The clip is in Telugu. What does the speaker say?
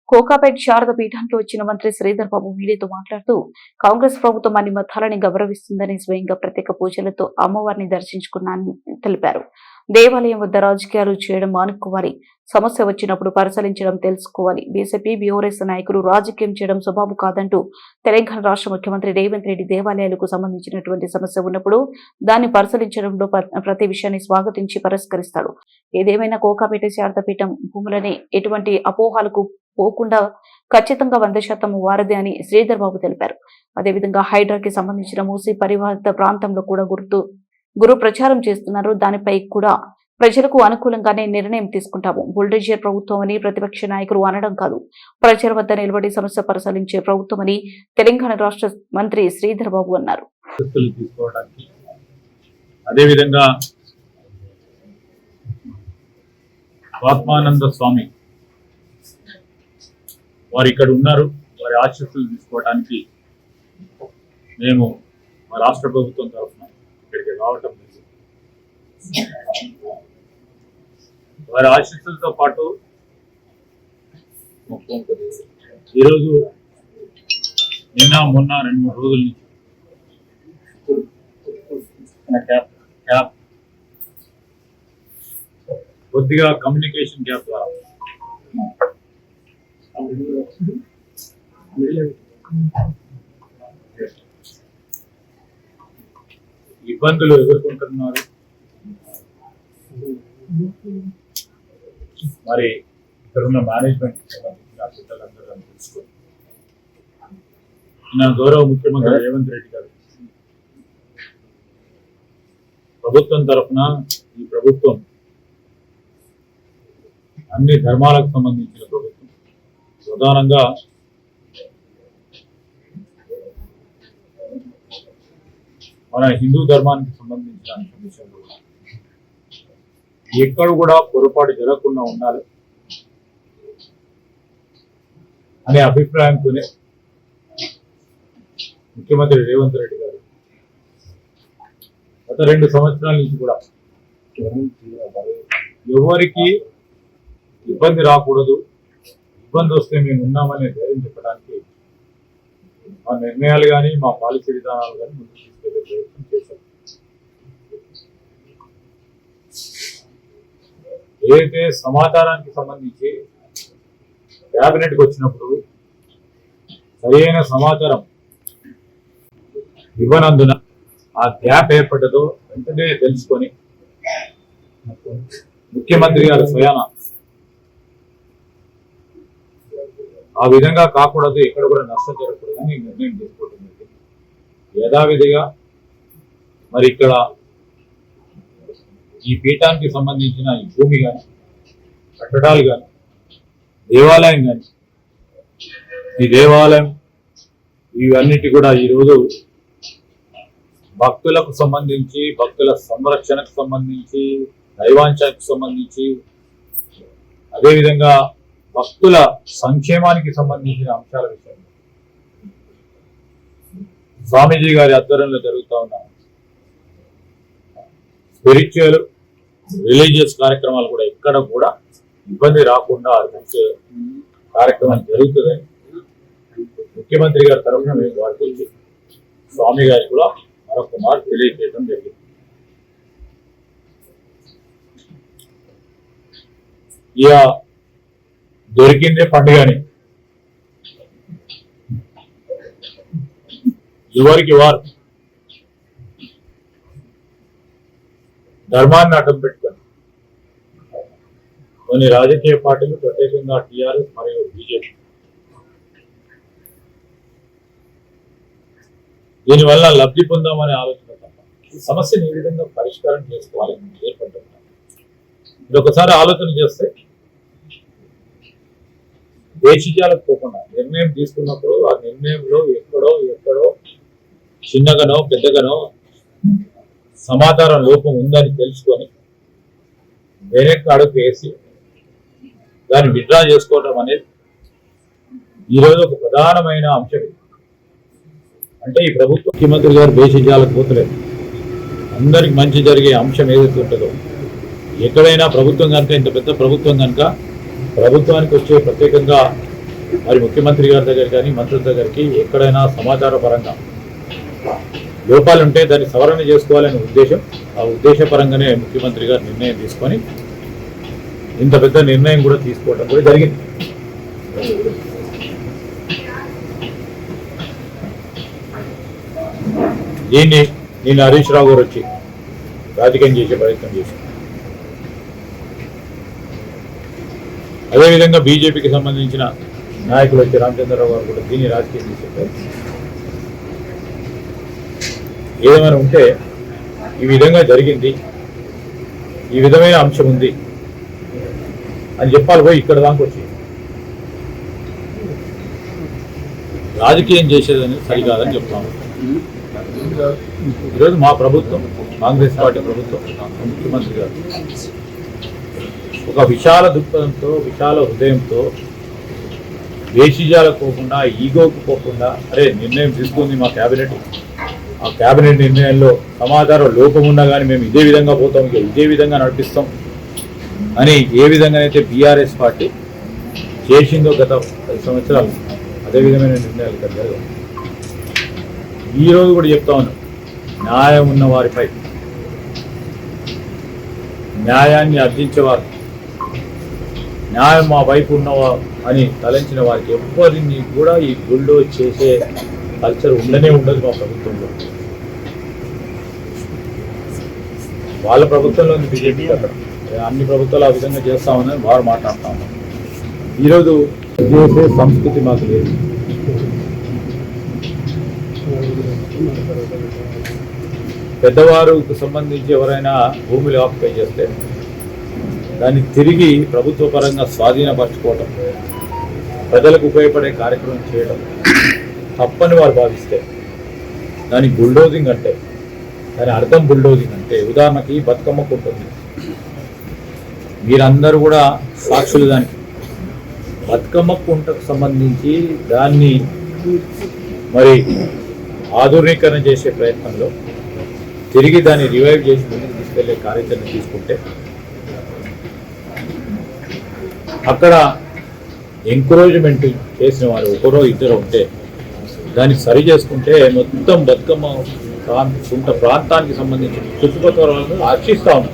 కోకాపేట్ శారద పీఠానికి వచ్చిన మంత్రి శ్రీధర్ బాబు మీడియాతో మాట్లాడుతూ కాంగ్రెస్ ప్రభుత్వం అన్ని మతాలని గౌరవిస్తుందని స్వయంగా ప్రత్యేక పూజలతో అమ్మవారిని దర్శించుకున్నానని తెలిపారు. దేవాలయం వద్ద రాజకీయాలు చేయడం మానుకోవాలి. సమస్య వచ్చినప్పుడు పరిశీలించడం తెలుసుకోవాలి. బీజేపీ బీఆర్ఎస్ నాయకులు రాజకీయం చేయడం స్వభావం కాదంటూ తెలంగాణ రాష్ట్ర ముఖ్యమంత్రి రేవంత్ రెడ్డి దేవాలయాలకు సంబంధించినటువంటి సమస్య ఉన్నప్పుడు దాన్ని పరిశీలించడంలో ప్రతి విషయాన్ని స్వాగతించి పరిష్కరిస్తాడు. ఏదేమైనా కోకాపేట శారద పీఠం భూములని ఎటువంటి అపోహాలకు పోకుండా ఖచ్చితంగా 100% వారదే అని శ్రీధర్ బాబు తెలిపారు. అదేవిధంగా హైడ్రాకి సంబంధించిన మూసీ పరివాహక ప్రాంతంలో కూడా గురు ప్రచారం చేస్తున్నారు. దానిపై కూడా ప్రజలకు అనుకూలంగానే నిర్ణయం తీసుకుంటాము. బుల్డోజర్ ప్రభుత్వం అని ప్రతిపక్ష నాయకులు అనడం కాదు, ప్రజల వద్ద నిలబడి సమస్య పరిశీలించే ప్రభుత్వం అని తెలంగాణ రాష్ట్ర మంత్రి శ్రీధర్ బాబు అన్నారు. అదేవిధంగా ఆత్మానంద స్వామి వారు ఇక్కడ ఉన్నారు. వారి ఆశీస్సులు తీసుకోవడానికి మేము మా రాష్ట్ర ప్రభుత్వం తరఫున ఇక్కడికి రావటం లేదు. వారి ఆశీస్సులతో పాటు ఈరోజు నిన్న మొన్న 2-3 రోజుల నుంచి కొద్దిగా కమ్యూనికేషన్ గ్యాప్ ద్వారా ఇబ్బందులు ఎదుర్కొంటున్నారు. మరి ఇక్కడ ఉన్న మేనేజ్మెంట్ పిల్లలందరూ తెలుసుకొని నా గౌరవ ముఖ్యమంత్రి రేవంత్ రెడ్డి గారు ప్రభుత్వం తరఫున ఈ ప్రభుత్వం అన్ని ధర్మాలకు సంబంధించిన ప్రభుత్వం. ప్రధానంగా మన హిందూ ధర్మానికి సంబంధించిన విషయంలో ఎక్కడ కూడా పొరపాటు జరగకుండా ఉండాలి అనే అభిప్రాయంతోనే ముఖ్యమంత్రి రేవంత్ రెడ్డి గారు గత 2 సంవత్సరాల నుంచి కూడా ఎవరికి ఇబ్బంది రాకూడదు, ఇబ్బంది వస్తే మేము ఉన్నామని ధైర్యం చెప్పడానికి మా నిర్ణయాలు కానీ మా పాలసీ విధానాలు కానీ ముందుకు తీసుకెళ్లే ప్రయత్నం చేశాం. ఏదైతే సమాచారానికి సంబంధించి క్యాబినెట్కి వచ్చినప్పుడు సరైన సమాచారం ఇవ్వనందున ఆ గ్యాప్ ఏర్పడ్డదో వెంటనే తెలుసుకొని ముఖ్యమంత్రి గారు స్వయాన ఆ విధంగా కాకూడదు, ఎక్కడ కూడా నష్టం జరగకూడదని నిర్ణయం తీసుకోవడం జరిగింది. యథావిధిగా మరి ఇక్కడ ఈ పీఠానికి సంబంధించిన ఈ భూమి కానీ కట్టడాలు కానీ దేవాలయం కానీ ఈ దేవాలయం ఇవన్నిటి కూడా ఈరోజు భక్తులకు సంబంధించి, భక్తుల సంరక్షణకు సంబంధించి, దైవాంశానికి సంబంధించి, అదేవిధంగా భక్తుల సంక్షేమానికి సంబంధించిన అంశాల విషయంలో స్వామీజీ గారి ఆధ్వర్యంలో జరుగుతూ ఉన్న స్పిరిచువల్ రిలీజియస్ కార్యక్రమాలు కూడా ఎక్కడ కూడా ఇబ్బంది రాకుండా కార్యక్రమం జరుగుతుందని ముఖ్యమంత్రి గారి తరఫున మేము వారికి స్వామి గారికి కూడా మరొక మాట తెలియజేయడం జరిగింది. ఇక దొరికిందే పండుగని ఎవరికి వారు ధర్మాన్ని అడ్డం పెట్టుకొని కొన్ని రాజకీయ పార్టీలు, ప్రత్యేకంగా టీఆర్ఎస్ మరియు బీజేపీ దీనివల్ల లబ్ధి పొందామనే ఆలోచన తప్ప ఈ సమస్యను ఈ విధంగా పరిష్కారం చేసుకోవాలని ఏర్పడుతున్నాం. ఇది ఒకసారి ఆలోచన చేస్తే దేశీయాలకు పోకుండా నిర్ణయం తీసుకున్నప్పుడు ఆ నిర్ణయంలో ఎక్కడో చిన్నగానో పెద్దగానో సమాచారం లోపం ఉందని తెలుసుకొని వెనక్కి అడుగు వేసి దాన్ని విత్డ్రా చేసుకోవడం అనేది ఈరోజు ఒక ప్రధానమైన అంశం. అంటే ఈ ప్రభుత్వం ముఖ్యమంత్రి గారు దేశీయాలకు పోతలేదు. అందరికి మంచి జరిగే అంశం ఏదైతే ఉంటుందో ఎక్కడైనా ప్రభుత్వం కనుక ఇంత పెద్ద ప్రభుత్వం కనుక ప్రభుత్వానికి వచ్చే ప్రత్యేకంగా మరి ముఖ్యమంత్రి గారి దగ్గర కానీ మంత్రుల దగ్గరికి ఎక్కడైనా సమాచార పరంగా లోపాలు ఉంటే దాన్ని సవరణ చేసుకోవాలనే ఉద్దేశం, ఆ ఉద్దేశపరంగానే ముఖ్యమంత్రి గారు నిర్ణయం తీసుకొని ఇంత పెద్ద నిర్ణయం కూడా తీసుకోవడం కూడా జరిగింది. దీన్ని నేను హరీష్ రావు గారు వచ్చి రాజకీయం చేసే ప్రయత్నం చేశాను. అదేవిధంగా బీజేపీకి సంబంధించిన నాయకులు వచ్చి రామచంద్రరావు గారు కూడా దీన్ని రాజకీయం చేసే ప్రయత్నం. ఏదేమైనా ఉంటే ఈ విధంగా జరిగింది, ఈ విధమైన అంశం ఉంది అని చెప్పాలి పోయి ఇక్కడ దాకా వచ్చి రాజకీయం చేసేదని సరికాదని చెప్తాము. ఈరోజు మా ప్రభుత్వం, కాంగ్రెస్ పార్టీ ప్రభుత్వం, ముఖ్యమంత్రి గారు ఒక విశాల దృక్పథంతో, విశాల హృదయంతో, దేశీయాలకు పోకుండా, ఈగోకు పోకుండా, అరే నిర్ణయం తీసుకుంది మా క్యాబినెట్, ఆ క్యాబినెట్ నిర్ణయంలో సమాచారం లోపం ఉన్నా కానీ మేము ఇదే విధంగా పోతాం, ఇదే విధంగా నడిపిస్తాం అని ఏ విధంగానైతే బీఆర్ఎస్ పార్టీ చేసిందో గత 10 సంవత్సరాలు, అదే విధమైన నిర్ణయాలు ఇక్కడ జరగవు. ఈరోజు కూడా చెప్తా ఉన్నాం, న్యాయం ఉన్న వారిపై, న్యాయాన్ని అర్థించేవారు, న్యాయం మా వైపు ఉన్నవా అని తలంచిన వారికి ఎవ్వరిని కూడా ఈ బుల్డోజ్ చేసే కల్చర్ ఉండనే ఉండదు మా ప్రభుత్వంలో. వాళ్ళ ప్రభుత్వంలో ఉంది బీజేపీ, అక్కడ అన్ని ప్రభుత్వాలు ఆ విధంగా చేస్తామని వారు మాట్లాడుతూ ఉన్నారు. ఈరోజు చేసే సంస్కృతి మాకు లేదు. పెద్దవారికి సంబంధించి ఎవరైనా భూములు ఆక్యుపై చేస్తే దాన్ని తిరిగి ప్రభుత్వ పరంగా స్వాధీనపరచుకోవడం, ప్రజలకు ఉపయోగపడే కార్యక్రమం చేయడం తప్పని వారు భావిస్తే దాని బుల్డోజింగ్ అంటే, దాని అర్థం బుల్డోజింగ్ అంటే, ఉదాహరణకి బతుకమ్మకు ఉంటుంది, మీరందరూ కూడా సాక్షులు. దానికి బతుకమ్మ కుంటకు సంబంధించి దాన్ని మరి ఆధునీకరణ చేసే ప్రయత్నంలో తిరిగి దాన్ని రివైవ్ చేసి ముందుకు తీసుకెళ్లే కార్యాచరణ తీసుకుంటే అక్కడ ఎంకరేజ్మెంట్ చేసిన వారు ఒకరో ఇద్దరు ఉంటే దాన్ని సరి చేసుకుంటే మొత్తం బతుకమ్మ కుంట ప్రాంతానికి సంబంధించిన చుట్టుపక్కల వాళ్ళని ఆశిస్తా ఉన్నాం.